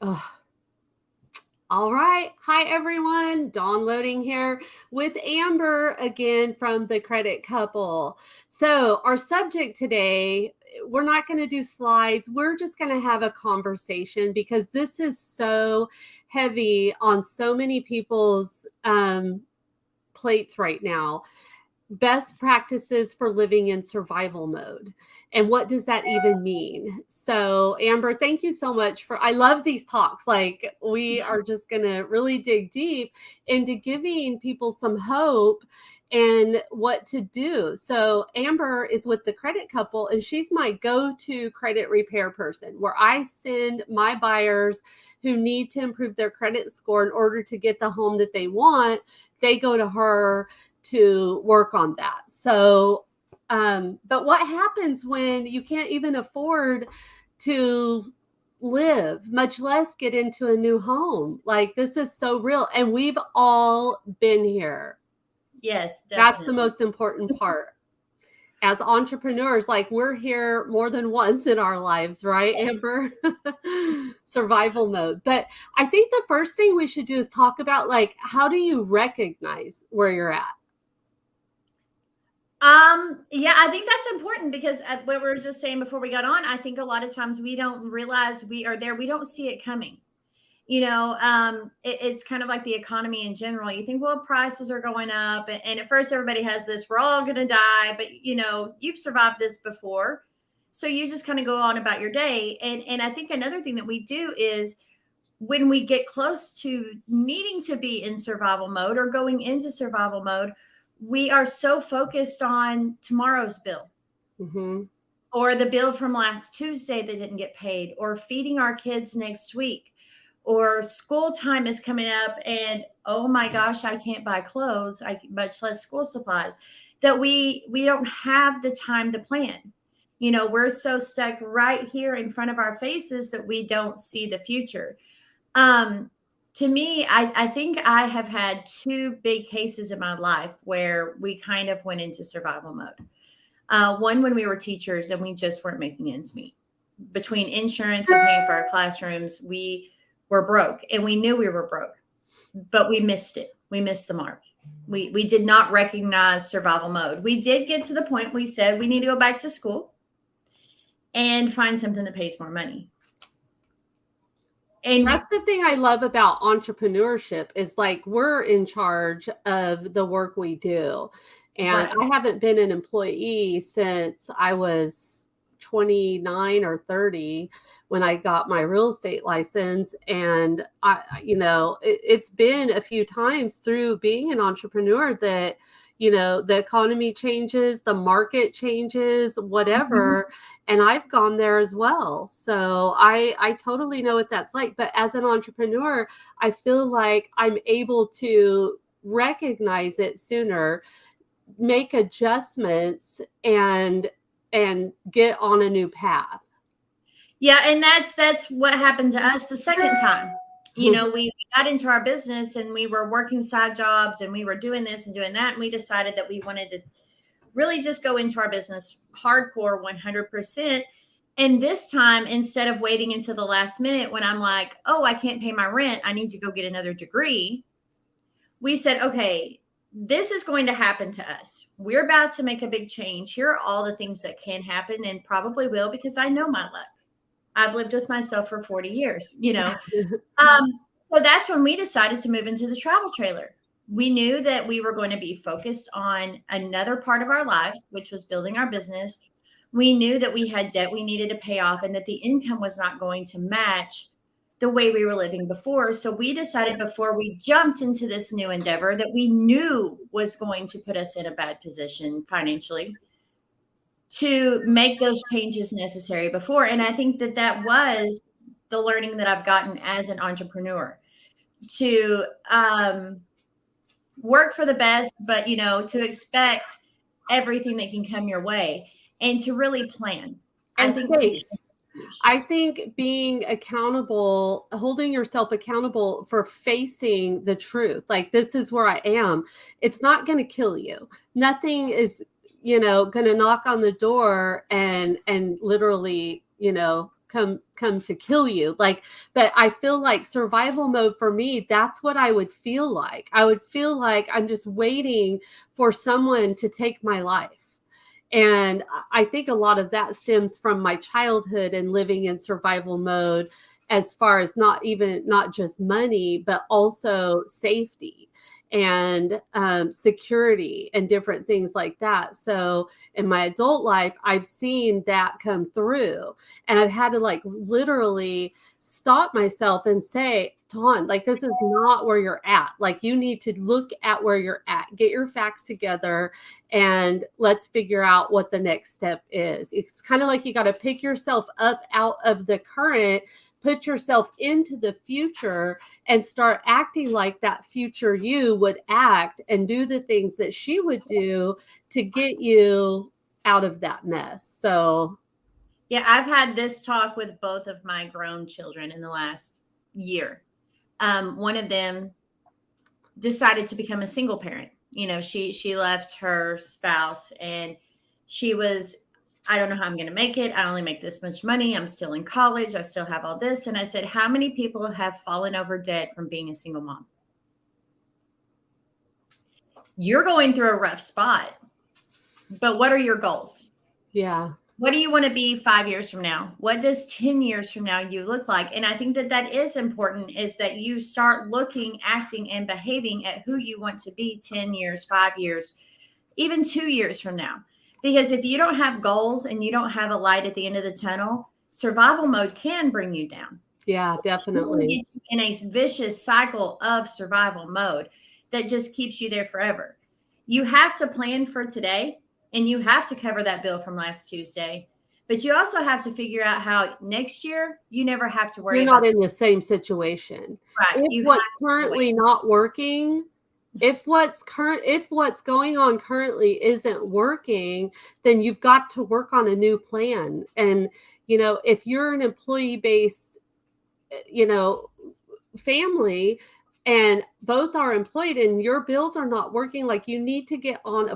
Ugh. All right. Hi, everyone. Dawn Loading here with Amber again from The Credit Couple. So, our subject today, we're not going to do slides. We're just going to have a conversation because this is so heavy on so many people's plates right now. Best practices for living in survival mode. And what does that even mean? So, Amber, thank you so much I love these talks. Like, we are just going to really dig deep into giving people some hope and what to do. So, Amber is with The Credit Couple, and she's my go-to credit repair person where I send my buyers who need to improve their credit score in order to get the home that they want. They go to her to work on that. So, but what happens when you can't even afford to live, much less get into a new home? Like, this is so real. And we've all been here. Yes, definitely. That's the most important part. As entrepreneurs, like, we're here more than once in our lives, right, Yes. Amber? Survival mode. But I think the first thing we should do is talk about, like, how do you recognize where you're at? Yeah, I think that's important because what we were just saying before we got on, I think a lot of times we don't realize we are there. We don't see it coming. It's kind of like the economy in general. You think, well, prices are going up. And at first everybody has this, we're all going to die, but you've survived this before. So you just kind of go on about your day. And I think another thing that we do is when we get close to needing to be in survival mode or going into survival mode, we are so focused on tomorrow's bill or the bill from last Tuesday that didn't get paid, or feeding our kids next week, or school time is coming up and, oh my gosh, I can't buy clothes, much less school supplies, that we don't have the time to plan. We're so stuck right here in front of our faces that we don't see the future. To me, I think I have had two big cases in my life where we kind of went into survival mode. One, when we were teachers and we just weren't making ends meet. Between insurance and paying for our classrooms, we were broke, and we knew we were broke, but we missed it. We missed the mark. We did not recognize survival mode. We did get to the point we said we need to go back to school and find something that pays more money. And that's the thing I love about entrepreneurship is, like, we're in charge of the work we do. And right. I haven't been an employee since I was 29 or 30 when I got my real estate license. And it's been a few times through being an entrepreneur that, the economy changes, the market changes, whatever. And I've gone there as well. So I totally know what that's like. But as an entrepreneur, I feel like I'm able to recognize it sooner, make adjustments, and get on a new path. Yeah. And that's what happened to us the second time. We got into our business and we were working side jobs and we were doing this and doing that. And we decided that we wanted to really just go into our business hardcore 100%. And this time, instead of waiting until the last minute when I'm like, oh, I can't pay my rent, I need to go get another degree, we said, okay, this is going to happen to us. We're about to make a big change. Here are all the things that can happen and probably will, because I know my luck. I've lived with myself for 40 years, So that's when we decided to move into the travel trailer. We knew that we were going to be focused on another part of our lives, which was building our business. We knew that we had debt we needed to pay off and that the income was not going to match the way we were living before. So we decided before we jumped into this new endeavor that we knew was going to put us in a bad position financially, to make those changes necessary before. And I think that was the learning that I've gotten as an entrepreneur, to work for the best, but to expect everything that can come your way and to really plan. I think being accountable, holding yourself accountable for facing the truth, like, this is where I am. It's not going to kill you. Nothing is, going to knock on the door and literally, come to kill you. Like, but I feel like survival mode for me, that's what I would feel like. I would feel like I'm just waiting for someone to take my life. And I think a lot of that stems from my childhood and living in survival mode, as far as not just money, but also safety and security and different things like that. So in my adult life, I've seen that come through, and I've had to like literally stop myself and say, Dawn, like, this is not where you're at. Like, you need to look at where you're at, get your facts together, and let's figure out what the next step is. It's kind of like you got to pick yourself up out of the current, put yourself into the future, and start acting like that future you would act, and do the things that she would do to get you out of that mess. So Yeah, I've had this talk with both of my grown children in the last year. One of them decided to become a single parent. You know, she left her spouse, and she was, I don't know how I'm going to make it. I only make this much money. I'm still in college. I still have all this. And I said, how many people have fallen over dead from being a single mom? You're going through a rough spot, but what are your goals? yeah. What do you want to be 5 years from now? What does 10 years from now you look like? And I think that that is important, is that you start looking, acting, and behaving at who you want to be 10 years, 5 years, even 2 years from now. Because if you don't have goals and you don't have a light at the end of the tunnel, survival mode can bring you down. Yeah, It can definitely. get you in a vicious cycle of survival mode that just keeps you there forever. You have to plan for today, and you have to cover that bill from last Tuesday. But you also have to figure out how next year you never have to worry You're about not in the same situation. right. If You have what's to currently wait. not working, if what's going on currently isn't working, then you've got to work on a new plan. And if you're an employee based, you know, family, and both are employed and your bills are not working, like, you need to get on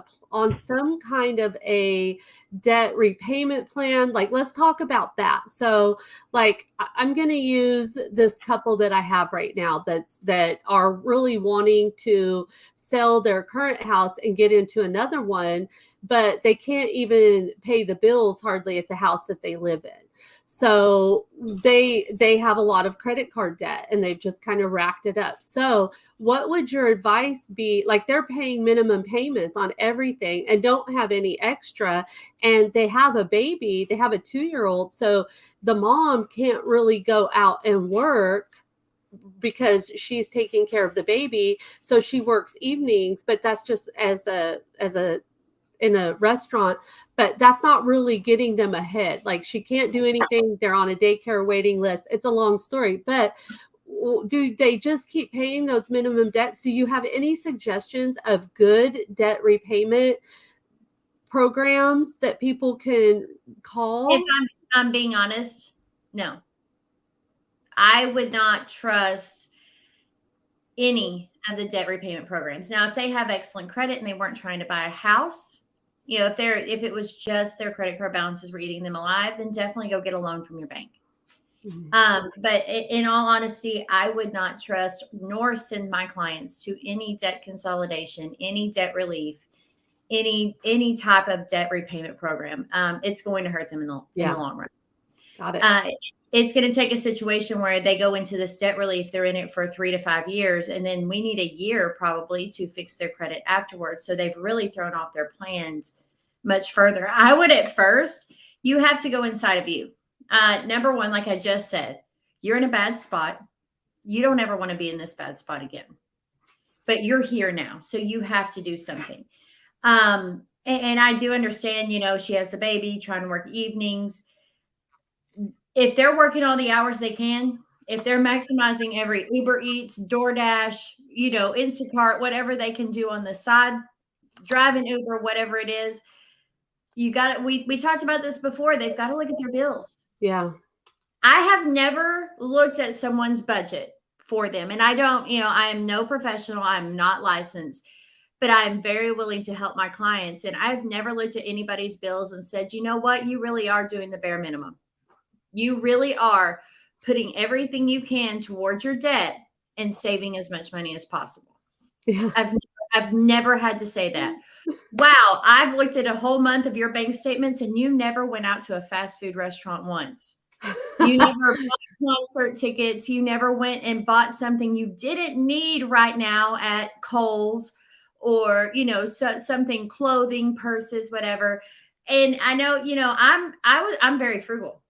some kind of a debt repayment plan. Like, let's talk about that. So, like, I'm going to use this couple that I have right now that are really wanting to sell their current house and get into another one, but they can't even pay the bills hardly at the house that they live in. So they have a lot of credit card debt, and they've just kind of racked it up. So what would your advice be? Like, they're paying minimum payments on everything and don't have any extra, and they have a baby, they have a 2-year-old. So the mom can't really go out and work because she's taking care of the baby. So she works evenings, but that's just as a in a restaurant, but that's not really getting them ahead. Like, she can't do anything. They're on a daycare waiting list. It's a long story, but do they just keep paying those minimum debts? Do you have any suggestions of good debt repayment programs that people can call? If I'm being honest, no. I would not trust any of the debt repayment programs. Now, if they have excellent credit and they weren't trying to buy a house, if it was just their credit card balances were eating them alive, then definitely go get a loan from your bank. But in all honesty, I would not trust nor send my clients to any debt consolidation, any debt relief, any type of debt repayment program. It's going to hurt them in the long run. Got it. It's going to take a situation where they go into this debt relief. They're in it for 3 to 5 years, and then we need a year probably to fix their credit afterwards. So they've really thrown off their plans much further. I would, at first, you have to go inside of you. Number one, like I just said, you're in a bad spot. You don't ever want to be in this bad spot again, but you're here now. So you have to do something. And I do understand, she has the baby, trying to work evenings. If they're working all the hours they can, if they're maximizing every Uber Eats, DoorDash, Instacart, whatever they can do on the side, driving Uber, whatever it is, you got it. We talked about this before. They've got to look at their bills. Yeah. I have never looked at someone's budget for them. And I don't, I am no professional. I'm not licensed, but I'm very willing to help my clients. And I've never looked at anybody's bills and said, you know what? You really are doing the bare minimum. You really are putting everything you can towards your debt and saving as much money as possible. Yeah. I've never had to say that. Wow, I've looked at a whole month of your bank statements and you never went out to a fast food restaurant once. You never bought concert tickets. You never went and bought something you didn't need right now at Kohl's or, something, clothing, purses, whatever. And I know, I'm very frugal.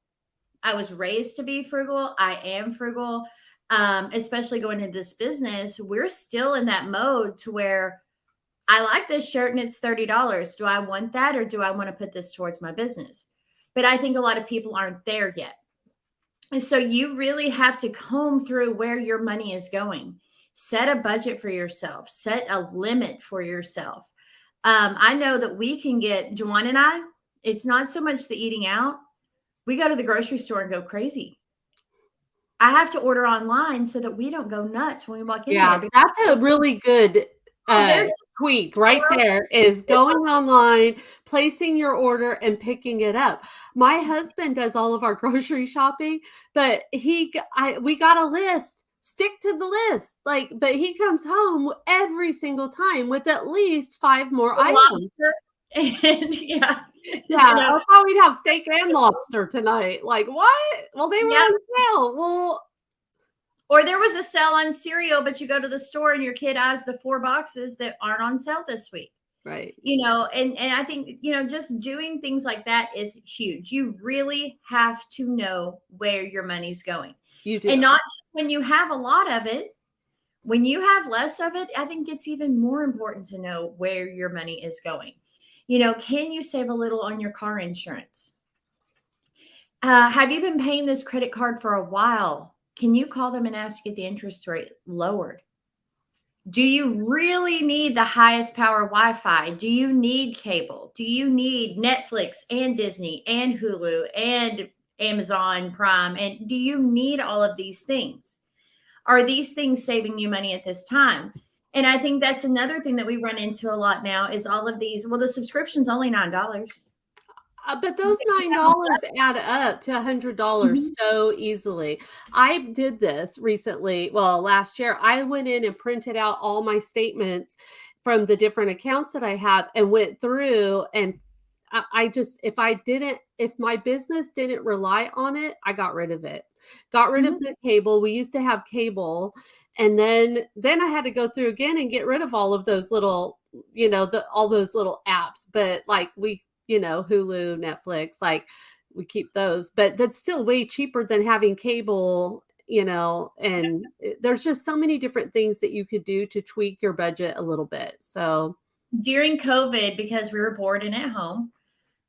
I was raised to be frugal. I am frugal. Especially going into this business, we're still in that mode to where I like this shirt and it's $30. Do I want that or do I want to put this towards my business? But I think a lot of people aren't there yet. And so you really have to comb through where your money is going. Set a budget for yourself, set a limit for yourself. I know that we can get, Juwan and I, it's not so much the eating out. We go to the grocery store and go crazy. I have to order online so that we don't go nuts when we walk in there. That's a really good tweak right there, is going online, placing your order and picking it up. My husband does all of our grocery shopping, but we got a list. Stick to the list. But he comes home every single time with at least 5 more items. Lobster. And I thought we'd have steak and lobster tonight. Like, what? Well, they were on sale. Well, or there was a sale on cereal, but you go to the store and your kid has the 4 boxes that aren't on sale this week. Right. And I think, just doing things like that is huge. You really have to know where your money's going. You do. And not when you have a lot of it. When you have less of it, I think it's even more important to know where your money is going. Can you save a little on your car insurance? Have you been paying this credit card for a while? Can you call them and ask to get the interest rate lowered? Do you really need the highest power Wi-Fi? Do you need cable? Do you need Netflix and Disney and Hulu and Amazon Prime? And do you need all of these things? Are these things saving you money at this time? And I think that's another thing that we run into a lot now is all of these. Well, the subscription's only $9. But those $9 add up to $100 so easily. I did this recently. Well, last year, I went in and printed out all my statements from the different accounts that I have and went through. And if my business didn't rely on it, I got rid of it. Got rid of the cable. We used to have cable. And then I had to go through again and get rid of all of those little, all those little apps. But Hulu, Netflix, we keep those, but that's still way cheaper than having cable, and there's just so many different things that you could do to tweak your budget a little bit. So during COVID, because we were bored and at home,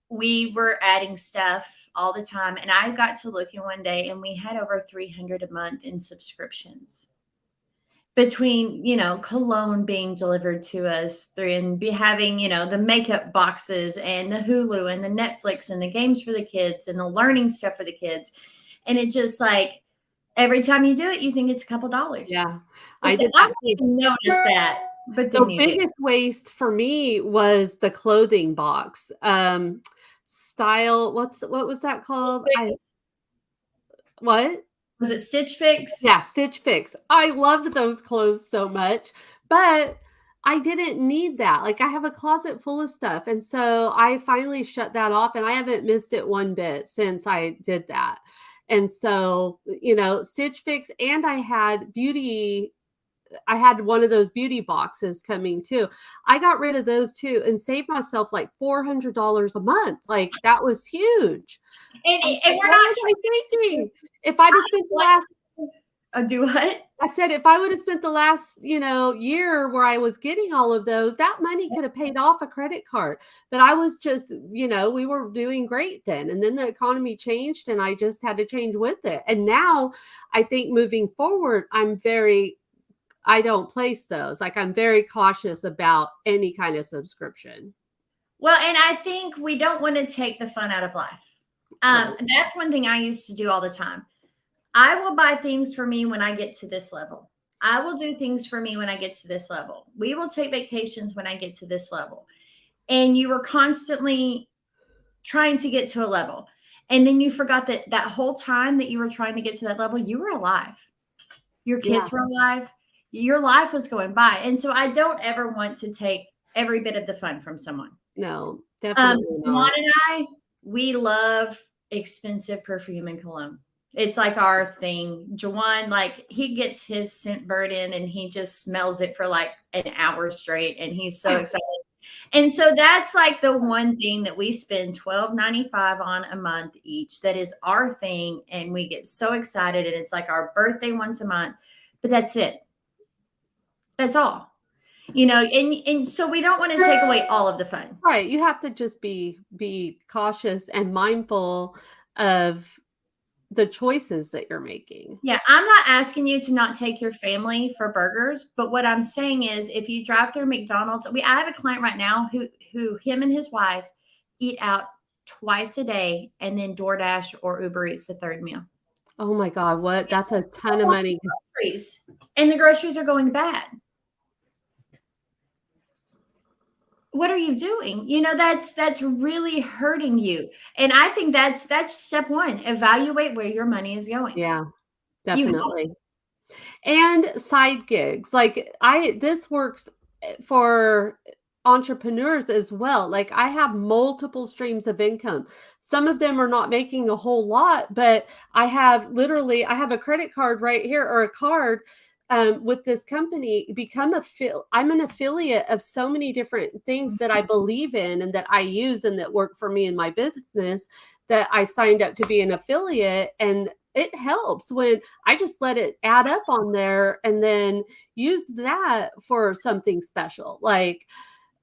we were adding stuff all the time. And I got to looking one day and we had over 300 a month in subscriptions. Between, cologne being delivered to us and having, the makeup boxes and the Hulu and the Netflix and the games for the kids and the learning stuff for the kids. And it just every time you do it, you think it's a couple dollars. Yeah. I didn't even notice that. But the biggest waste for me was the clothing box. Style. What was that called? What? Was it Stitch Fix? Yeah, Stitch Fix. I loved those clothes so much, but I didn't need that. I have a closet full of stuff. And so I finally shut that off and I haven't missed it one bit since I did that. And so, Stitch Fix, and I had one of those beauty boxes coming too. I got rid of those too and saved myself $400 a month. That was huge. And we're not thinking if I just spent the last do what? I said if I would have spent the last, year where I was getting all of those, that money could have paid off a credit card. But I was just, we were doing great then. And then the economy changed and I just had to change with it. And now I think moving forward, I don't place those. I'm very cautious about any kind of subscription. Well, and I think we don't want to take the fun out of life. That's one thing I used to do all the time. I will buy things for me when I get to this level. I will do things for me when I get to this level. We will take vacations when I get to this level. And you were constantly trying to get to a level. And then you forgot that that whole time that you were trying to get to that level, you were alive. Your Yeah. kids were alive. Your life was going by. And so I don't ever want to take every bit of the fun from someone. No, definitely Juan not. and I, we love expensive perfume and cologne. It's like our thing. Jawan, like he gets his scent bird in and he just smells it for like an hour straight, and he's so excited. And so that's like the one thing that we spend $12.95 on a month each. That is our thing, and we get so excited, and it's like our birthday once a month. But that's it. That's all. And so we don't want to take away all of the fun. Right. You have to just be cautious and mindful of the choices that you're making. Yeah, I'm not asking you to not take your family for burgers, but what I'm saying is if you drive through McDonald's, I have a client right now who him and his wife eat out twice a day and then DoorDash or Uber Eats the third meal. Oh my God, what? That's a ton of money. Groceries, and the groceries are going bad. What are you doing? That's really hurting you. And I think that's step one. Evaluate where your money is going. Yeah, You have to. definitely. And side gigs. Like this works for entrepreneurs as well. Like I have multiple streams of income. Some of them are not making a whole lot, but I have a credit card right here, or a card with this company. I'm an affiliate of so many different things that I believe in and that I use and that work for me in my business, that I signed up to be an affiliate. And it helps when I just let it add up on there and then use that for something special. Like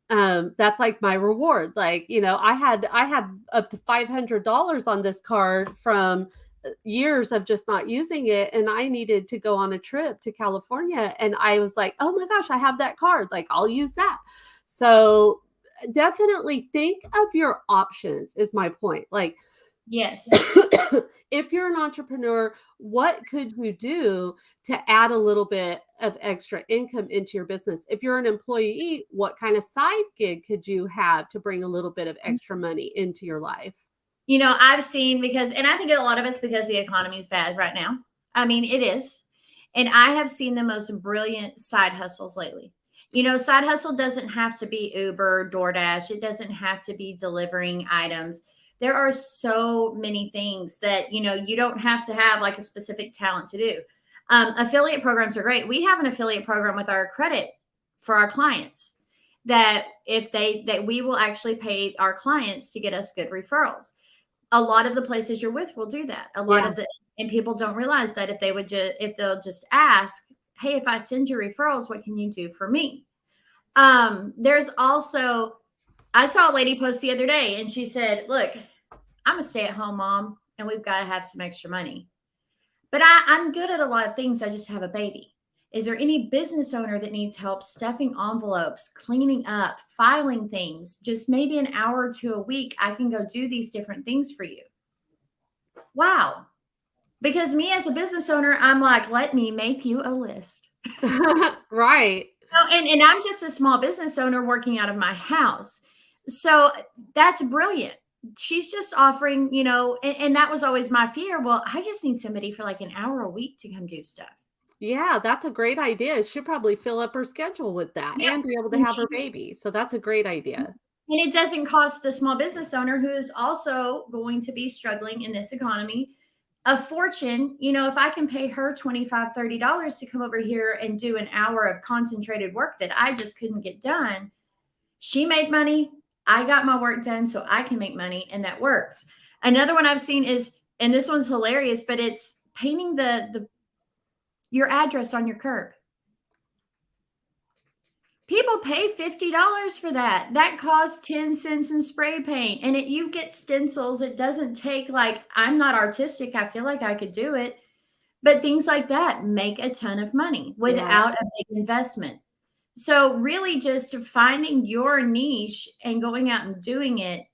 that's like my reward. Like, I had up to $500 on this card from years of just not using it, and I needed to go on a trip to California, and I was like, oh my gosh, I have that card, like I'll use that. So definitely think of your options is my point. Like, Yes. if you're an entrepreneur, what could you do to add a little bit of extra income into your business? If you're an employee, what kind of side gig could you have to bring a little bit of extra money into your life? I've seen and I think a lot of it's because the economy is bad right now. I mean, it is. And I have seen the most brilliant side hustles lately. Side hustle doesn't have to be Uber, DoorDash. It doesn't have to be delivering items. There are so many things that, you don't have to have like a specific talent to do. Affiliate programs are great. We have an affiliate program with our credit for our clients that we will actually pay our clients to get us good referrals. A lot of the places you're with will do that. And people don't realize that if they'll just ask, hey, if I send you referrals, what can you do for me? There's also, I saw a lady post the other day and she said, look, I'm a stay-at-home mom and we've got to have some extra money, but I'm good at a lot of things. I just have a baby. Is there any business owner that needs help stuffing envelopes, cleaning up, filing things? Just maybe an hour or two a week, I can go do these different things for you. Wow. Because me as a business owner, I'm like, let me make you a list. Right. And I'm just a small business owner working out of my house. So that's brilliant. She's just offering, and that was always my fear. Well, I just need somebody for like an hour a week to come do stuff. Yeah, that's a great idea. She'll probably fill up her schedule with that and be able to have her baby. So that's a great idea. And it doesn't cost the small business owner, who is also going to be struggling in this economy, a fortune. If I can pay her $25, $30 to come over here and do an hour of concentrated work that I just couldn't get done, she made money. I got my work done so I can make money, and that works. Another one I've seen is, and this one's hilarious, but it's painting your address on your curb. People pay $50 for that. That costs 10 cents in spray paint, and you get stencils. It doesn't take, like, I'm not artistic. I feel like I could do it, but things like that make a ton of money without a big investment. So really just finding your niche and going out and doing it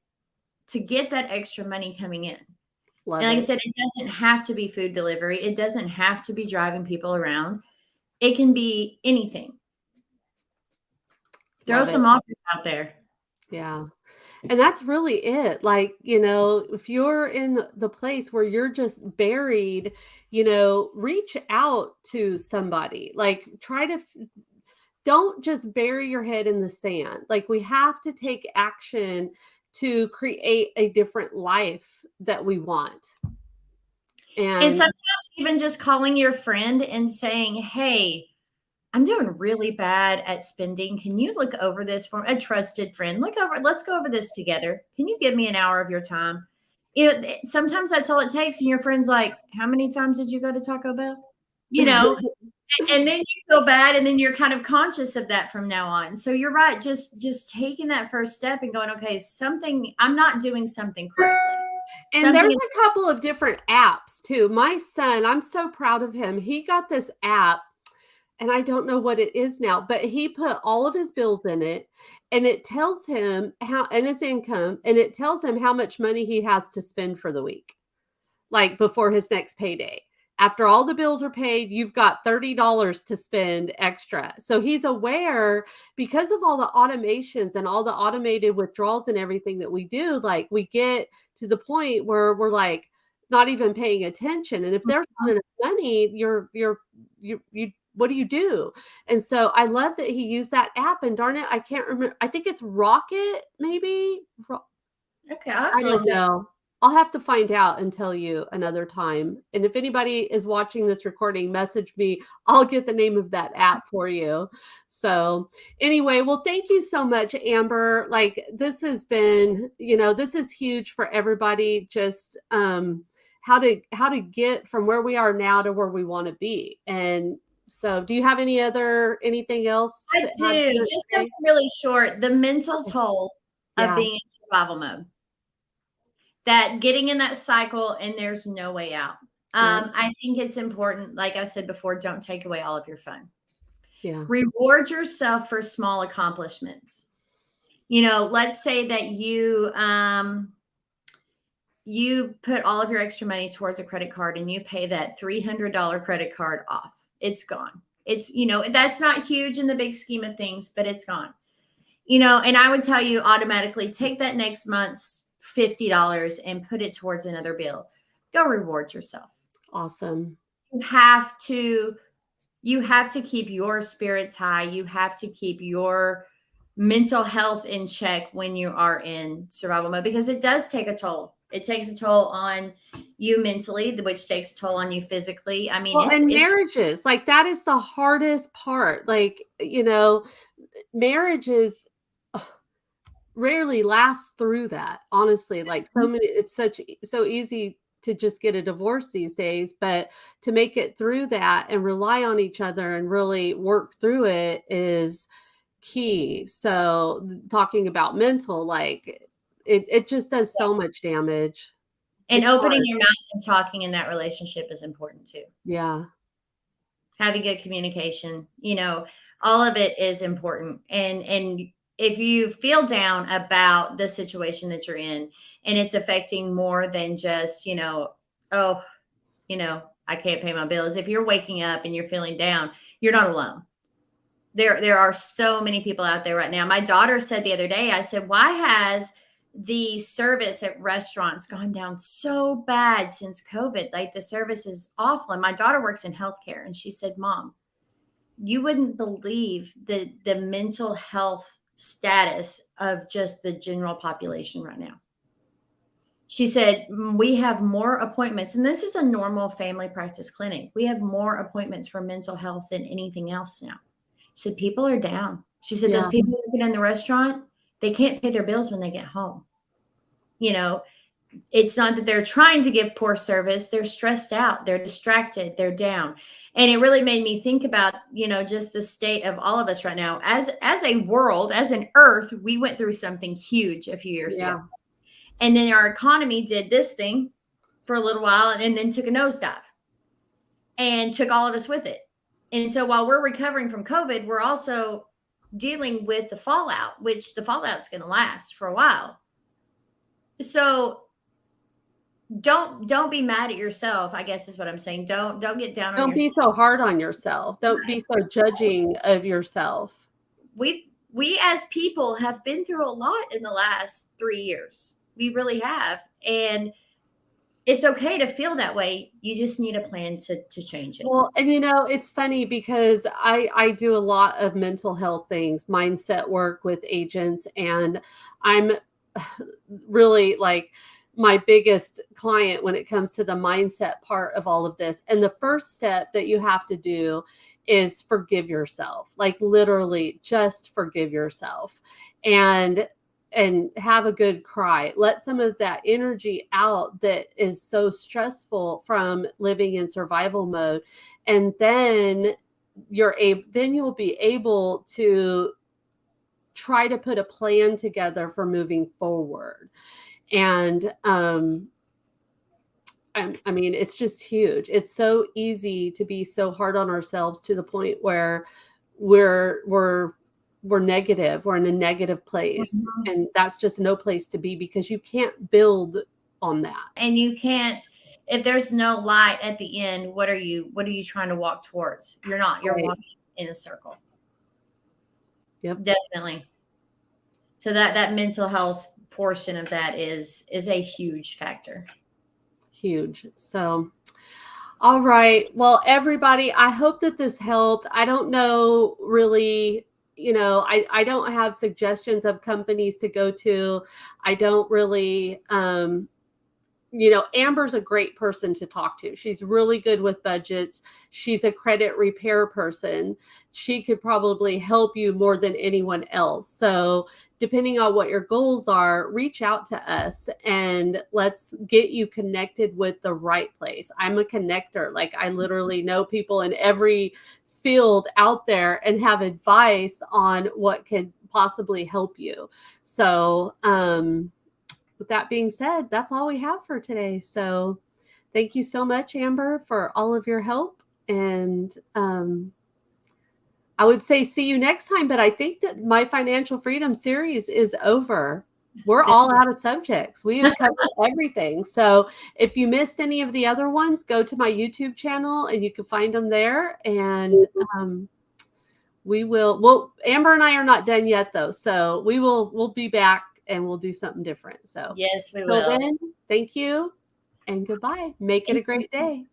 to get that extra money coming in. Love and like it. I said, it doesn't have to be food delivery. It doesn't have to be driving people around. It can be anything. Throw some offers out there. Yeah. And that's really it. Like, if you're in the place where you're just buried, reach out to somebody. Like, don't just bury your head in the sand. Like, we have to take action to create a different life that we want. And And sometimes even just calling your friend and saying, "Hey, I'm doing really bad at spending. Can you look over this for a trusted friend? Let's go over this together. Can you give me an hour of your time?" Sometimes that's all it takes. And your friend's like, "How many times did you go to Taco Bell?" You know, and then you feel bad, and then you're kind of conscious of that from now on. So you're right. Just taking that first step and going, okay, I'm not doing something correctly. And there's Something a couple of different apps too. My son, I'm so proud of him. He got this app, and I don't know what it is now, but he put all of his bills in it, and it tells him and his income, and it tells him how much money he has to spend for the week, like before his next payday. After all the bills are paid, you've got $30 to spend extra. So he's aware, because of all the automations and all the automated withdrawals and everything that we do, like, we get to the point where we're like not even paying attention. And if there's not enough money, you what do you do? And so I love that he used that app, and darn it, I can't remember. I think it's Rocket, maybe. okay, I don't know. I'll have to find out and tell you another time. And if anybody is watching this recording, message me. I'll get the name of that app for you. So anyway, well, thank you so much, Amber. Like, this has been, this is huge for everybody. Just how to get from where we are now to where we want to be. And so, do you have anything else? I do. Just something really short. The mental toll of being in survival mode. That getting in that cycle and there's no way out. I think it's important, like I said before, don't take away all of your fun. Yeah. Reward yourself for small accomplishments. Let's say that you put all of your extra money towards a credit card and you pay that $300 credit card off. It's gone. It's, that's not huge in the big scheme of things, but it's gone. And I would tell you, automatically take that next month's $50 and put it towards another bill. Go reward yourself. Awesome. You have to keep your spirits high. You have to keep your mental health in check when you are in survival mode, because it does take a toll. It takes a toll on you mentally, which takes a toll on you physically. I mean, and marriages, like, that is the hardest part. Like, marriages rarely last through that, honestly. Like, it's so easy to just get a divorce these days, but to make it through that and rely on each other and really work through it is key. So talking about mental, like, it just does so much damage. And opening your mouth and talking in that relationship is important too. Yeah. Having good communication, all of it is important. And if you feel down about the situation that you're in and it's affecting more than just, I can't pay my bills. If you're waking up and you're feeling down, you're not alone. There are so many people out there right now. My daughter said the other day, I said, why has the service at restaurants gone down so bad since COVID? Like, the service is awful. And my daughter works in healthcare, and she said, Mom, you wouldn't believe the mental health status of just the general population right now. She said, we have more appointments, and this is a normal family practice clinic. We have more appointments for mental health than anything else now. She said, people are down. She said, those people working in the restaurant, they can't pay their bills when they get home. It's not that they're trying to give poor service. They're stressed out. They're distracted. They're down. And it really made me think about, just the state of all of us right now. As a world, as an earth, we went through something huge a few years ago. And then our economy did this thing for a little while and then took a nosedive and took all of us with it. And so while we're recovering from COVID, we're also dealing with the fallout, which the fallout's going to last for a while. So don't be mad at yourself, I guess is what I'm saying. Don't get down on yourself. Don't be so hard on yourself. Don't be so judging of yourself. We've we as people have been through a lot in the last 3 years. We really have. And it's okay to feel that way. You just need a plan to change it. Well, and it's funny because I do a lot of mental health things, mindset work with agents, and I'm really like my biggest client when it comes to the mindset part of all of this. And the first step that you have to do is forgive yourself. Like literally just forgive yourself. And have a good cry. Let some of that energy out that is so stressful from living in survival mode. And then you'll be able to try to put a plan together for moving forward. And I mean, it's just huge. It's so easy to be so hard on ourselves to the point where we're negative. We're in a negative place. Mhm. And that's just no place to be, because you can't build on that. And you can't, if there's no light at the end, what are you trying to walk towards? You're not. You're Right. walking in a circle. Yep. Definitely. So that mental health portion of that is a huge factor. Huge. So, all right. Well, everybody, I hope that this helped. I don't know really, I don't have suggestions of companies to go to. I don't really, Amber's a great person to talk to. She's really good with budgets. She's a credit repair person. She could probably help you more than anyone else. So, depending on what your goals are, reach out to us and let's get you connected with the right place. I'm a connector. Like, I literally know people in every field out there and have advice on what could possibly help you. So, with that being said, that's all we have for today. So thank you so much, Amber, for all of your help. And I would say see you next time, but I think that my financial freedom series is over. We're all out of subjects. We have covered everything. So if you missed any of the other ones, go to my YouTube channel and you can find them there. And Amber and I are not done yet though. So we'll be back and we'll do something different. So yes, we till will. then, thank you and goodbye. Make it a great day.